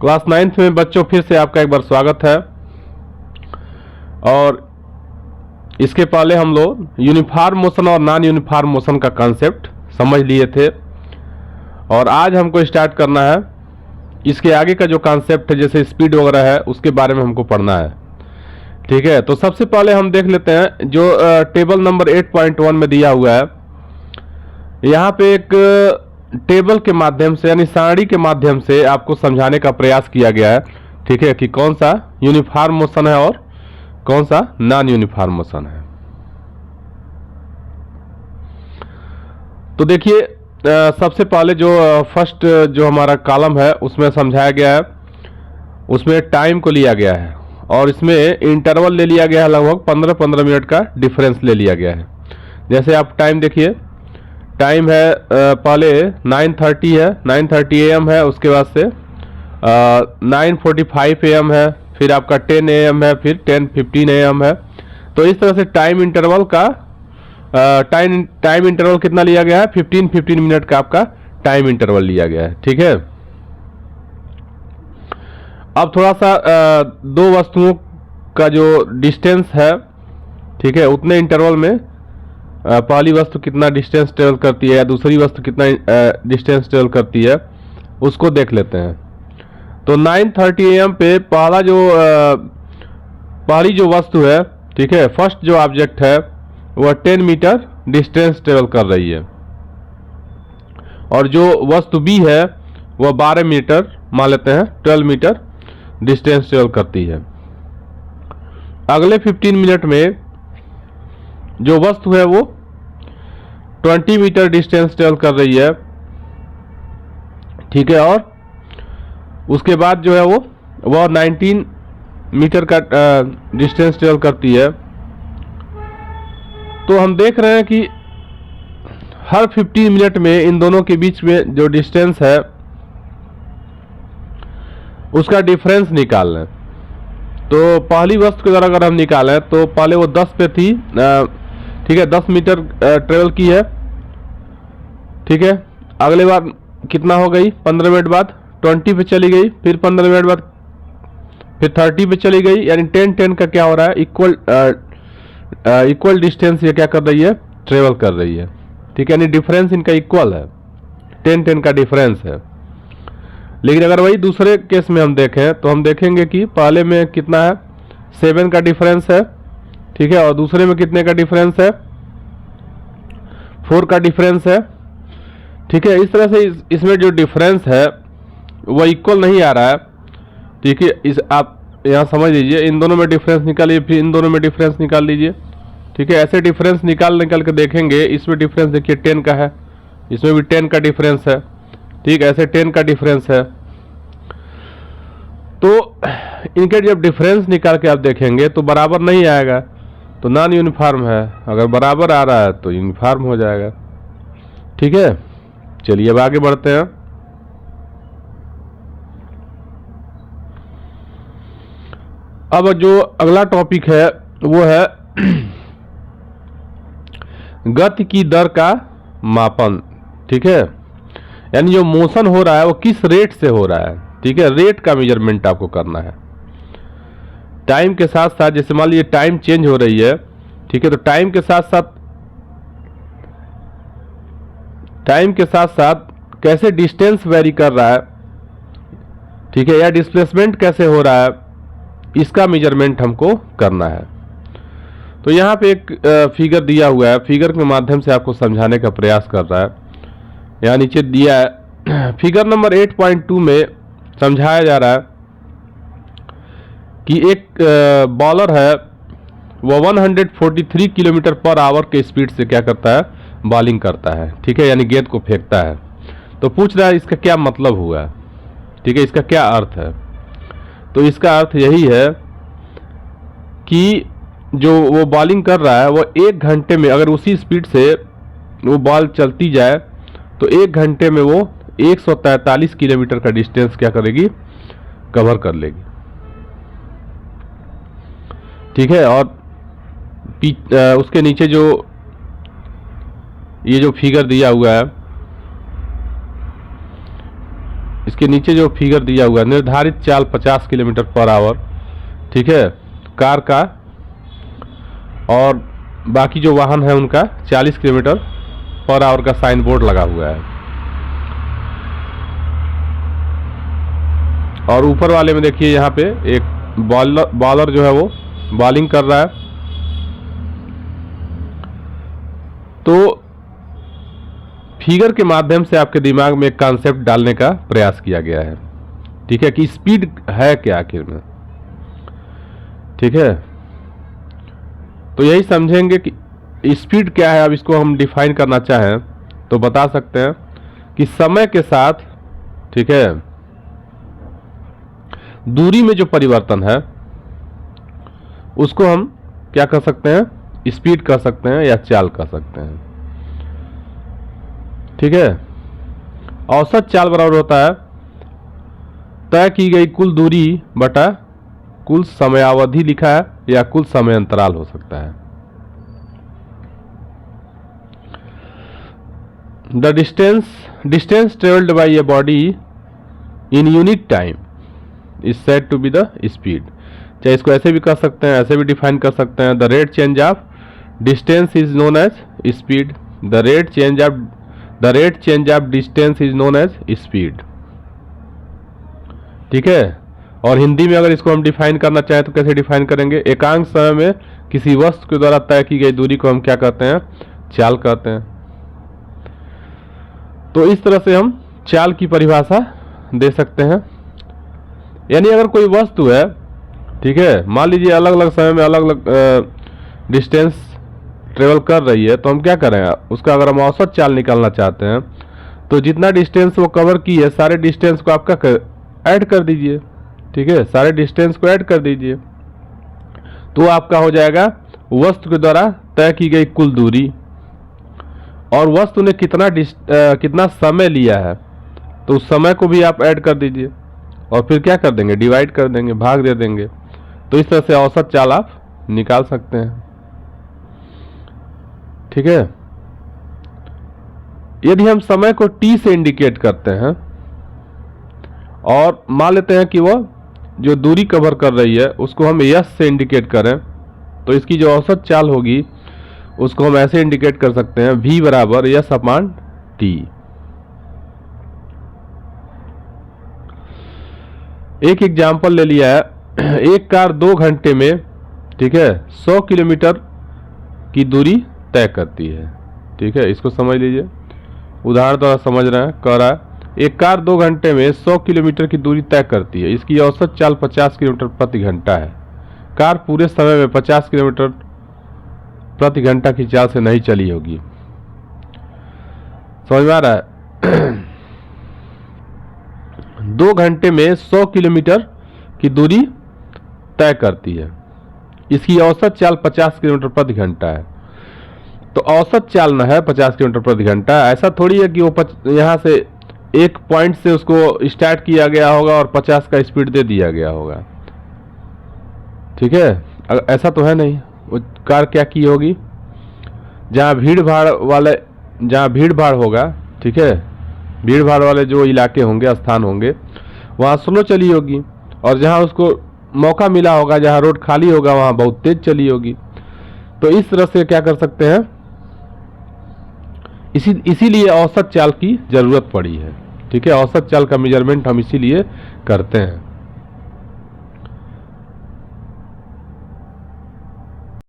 Class 9th में बच्चों फिर से आपका एक बार स्वागत है। और इसके पहले हम लोग यूनिफॉर्म मोशन और नॉन यूनिफॉर्म मोशन का कॉन्सेप्ट समझ लिए थे और आज हमको स्टार्ट करना है इसके आगे का जो कॉन्सेप्ट है, जैसे स्पीड वगैरह है, उसके बारे में हमको पढ़ना है। ठीक है, तो सबसे पहले हम देख लेते हैं जो टेबल नंबर 8.1 में दिया हुआ है। यहाँ पे एक टेबल के माध्यम से यानी सारणी के माध्यम से आपको समझाने का प्रयास किया गया है। ठीक है, कि कौन सा यूनिफॉर्म मोशन है और कौन सा नॉन यूनिफॉर्म मोशन है। तो देखिए, सबसे पहले जो फर्स्ट जो हमारा कॉलम है उसमें समझाया गया है, उसमें टाइम को लिया गया है और इसमें इंटरवल ले लिया गया है, लगभग 15-15 मिनट का डिफरेंस ले लिया गया है। जैसे आप टाइम देखिए, टाइम है पहले 9:30 है, 9:30 AM है, उसके बाद से 9:45 AM है, फिर आपका 10 AM है, फिर 10:15 AM है। तो इस तरह से टाइम इंटरवल का टाइम इंटरवल कितना लिया गया है, 15 मिनट का आपका टाइम इंटरवल लिया गया है। ठीक है, अब थोड़ा सा दो वस्तुओं का जो डिस्टेंस है, ठीक है, उतने इंटरवल में पहली वस्तु कितना डिस्टेंस ट्रेवल करती है या दूसरी वस्तु कितना डिस्टेंस ट्रेवल करती है, उसको देख लेते हैं। तो 9:30 AM पे पहली जो वस्तु है, ठीक है, फर्स्ट जो ऑब्जेक्ट है वह 10 मीटर डिस्टेंस ट्रेवल कर रही है और जो वस्तु बी है वह 12 मीटर, मान लेते हैं 12 मीटर डिस्टेंस ट्रेवल करती है। अगले 15 मिनट में जो वस्तु है वो 20 मीटर डिस्टेंस ट्रेवल कर रही है। ठीक है, और उसके बाद जो है वह 19 मीटर का डिस्टेंस ट्रेवल करती है। तो हम देख रहे हैं कि हर 15 मिनट में इन दोनों के बीच में जो डिस्टेंस है उसका डिफरेंस निकाल लें। तो पहली वस्तु के द्वारा अगर हम निकालें तो पहले वो 10 पे थी, ठीक है, 10 मीटर ट्रेवल की है। ठीक है, अगले बार कितना हो गई, 15 मिनट बाद 20 पे चली गई, फिर 15 मिनट बाद फिर 30 पे चली गई, यानी 10-10 का क्या हो रहा है, इक्वल डिस्टेंस ये क्या कर रही है, ट्रेवल कर रही है। ठीक है, यानी डिफरेंस इनका इक्वल है, 10-10 का डिफरेंस है। लेकिन अगर वही दूसरे केस में हम देखें तो हम देखेंगे कि पहले में कितना है, 7 का डिफरेंस है। ठीक है, और दूसरे में कितने का डिफरेंस है, 4 का डिफरेंस है। ठीक है, इस तरह से इसमें जो डिफरेंस है वह इक्वल नहीं आ रहा है। ठीक है, इस आप यहाँ समझ लीजिए, इन दोनों में डिफरेंस निकालिए, फिर इन दोनों में डिफरेंस निकाल लीजिए। ठीक है, ऐसे डिफरेंस निकाल के देखेंगे। इसमें डिफरेंस देखिए 10 का है, इसमें भी 10 का डिफरेंस है। ठीक, ऐसे 10 का डिफरेंस है। तो इनके जब डिफरेंस निकाल के आप देखेंगे तो बराबर नहीं आएगा, तो नॉन यूनिफॉर्म है। अगर बराबर आ रहा है तो यूनिफॉर्म हो जाएगा। ठीक है, चलिए अब आगे बढ़ते हैं। अब जो अगला टॉपिक है वो है गति की दर का मापन। ठीक है, यानी जो मोशन हो रहा है वो किस रेट से हो रहा है। ठीक है, रेट का मेजरमेंट आपको करना है टाइम के साथ साथ। जैसे मान लीजिए टाइम चेंज हो रही है, ठीक है, तो टाइम के साथ साथ कैसे डिस्टेंस वेरी कर रहा है, ठीक है, या डिस्प्लेसमेंट कैसे हो रहा है, इसका मेजरमेंट हमको करना है। तो यहाँ पे एक फिगर दिया हुआ है, फिगर के माध्यम से आपको समझाने का प्रयास कर रहा है। यहाँ नीचे दिया है, फिगर नंबर 8.2 में समझाया जा रहा है कि एक बॉलर है, वह 143 किलोमीटर पर आवर के स्पीड से क्या करता है, बॉलिंग करता है। ठीक है, यानी गेंद को फेंकता है। तो पूछ रहा है इसका क्या मतलब हुआ। ठीक है, इसका क्या अर्थ है। तो इसका अर्थ यही है कि जो वो बॉलिंग कर रहा है वो 1 घंटे में अगर उसी स्पीड से वो बॉल चलती जाए तो 1 घंटे में वो 143 किलोमीटर का डिस्टेंस क्या करेगी, कवर कर लेगी। ठीक है, और उसके नीचे ये जो फिगर दिया हुआ है इसके नीचे जो फिगर दिया हुआ है, निर्धारित चाल 50 किलोमीटर पर आवर, ठीक है, कार का, और बाकी जो वाहन है उनका 40 किलोमीटर पर आवर का साइन बोर्ड लगा हुआ है। और ऊपर वाले में देखिए यहाँ पे एक बॉलर जो है वो बॉलिंग कर रहा है। तो फिगर के माध्यम से आपके दिमाग में एक कॉन्सेप्ट डालने का प्रयास किया गया है, ठीक है, कि स्पीड है क्या आखिर में, ठीक है। तो यही समझेंगे कि स्पीड क्या है। अब इसको हम डिफाइन करना चाहें तो बता सकते हैं कि समय के साथ, ठीक है, दूरी में जो परिवर्तन है उसको हम क्या कर सकते हैं, स्पीड कह सकते हैं या चाल कह सकते हैं, ठीक है। औसत चाल बराबर होता है तय की गई कुल दूरी बटा कुल समयावधि लिखा है, या कुल समय अंतराल हो सकता है। The distance travelled by a body in unit time is said to be the speed. चाहे इसको ऐसे भी कर सकते हैं, ऐसे भी डिफाइन कर सकते हैं। The rate change of distance is known as speed. The rate change of distance is known as speed, ठीक है। और हिंदी में अगर इसको हम डिफाइन करना चाहें तो कैसे डिफाइन करेंगे, एकांक समय में किसी वस्तु के द्वारा तय की गई दूरी को हम क्या कहते हैं, चाल कहते हैं। तो इस तरह से हम चाल की परिभाषा दे सकते हैं। यानी अगर कोई वस्तु है, ठीक है, मान लीजिए अलग अलग समय में अलग अलग डिस्टेंस ट्रेवल कर रही है, तो हम क्या करेंगे, उसका अगर हम औसत चाल निकालना चाहते हैं तो जितना डिस्टेंस वो कवर की है सारे डिस्टेंस को आपका ऐड कर दीजिए, ठीक है, सारे डिस्टेंस को ऐड कर दीजिए, तो आपका हो जाएगा वस्तु के द्वारा तय की गई कुल दूरी, और वस्तु ने कितना समय लिया है तो उस समय को भी आप ऐड कर दीजिए, और फिर क्या कर देंगे, डिवाइड कर देंगे, भाग दे देंगे। तो इस तरह से औसत चाल आप निकाल सकते हैं, ठीक है। यदि हम समय को t से इंडिकेट करते हैं और मान लेते हैं कि वह जो दूरी कवर कर रही है उसको हम s से इंडिकेट करें, तो इसकी जो औसत चाल होगी उसको हम ऐसे इंडिकेट कर सकते हैं, v बराबर s अपान t। एक एग्जाम्पल ले लिया है, एक कार 2 घंटे में, ठीक है, 100 किलोमीटर की दूरी तय करती है, ठीक है। इसको समझ लीजिए, उदाहरण द्वारा समझ रहे हैं। कह रहा है एक कार 2 घंटे में 100 किलोमीटर की दूरी तय करती है, इसकी औसत चाल 50 किलोमीटर प्रति घंटा है। कार पूरे समय में 50 किलोमीटर प्रति घंटा की चाल से नहीं चली होगी। समझ में आ रहा है? 2 घंटे में 100 किलोमीटर की दूरी तय करती है, इसकी औसत चाल 50 किलोमीटर प्रति घंटा है। तो औसत चाल न है 50 किलोमीटर प्रति घंटा, ऐसा थोड़ी है कि वो यहाँ से एक पॉइंट से उसको स्टार्ट किया गया होगा और 50 का स्पीड दे दिया गया होगा, ठीक है, ऐसा तो है नहीं। वो कार क्या की होगी, जहाँ भीड़ भाड़ होगा, ठीक है, भीड़ भाड़ वाले जो इलाके होंगे, स्थान होंगे, वहाँ स्लो चली होगी, और जहाँ उसको मौका मिला होगा, जहाँ रोड खाली होगा, वहाँ बहुत तेज चली होगी। तो इस तरह से क्या कर सकते हैं, इसीलिए औसत चाल की जरूरत पड़ी है, ठीक है। औसत चाल का मेजरमेंट हम इसीलिए करते हैं।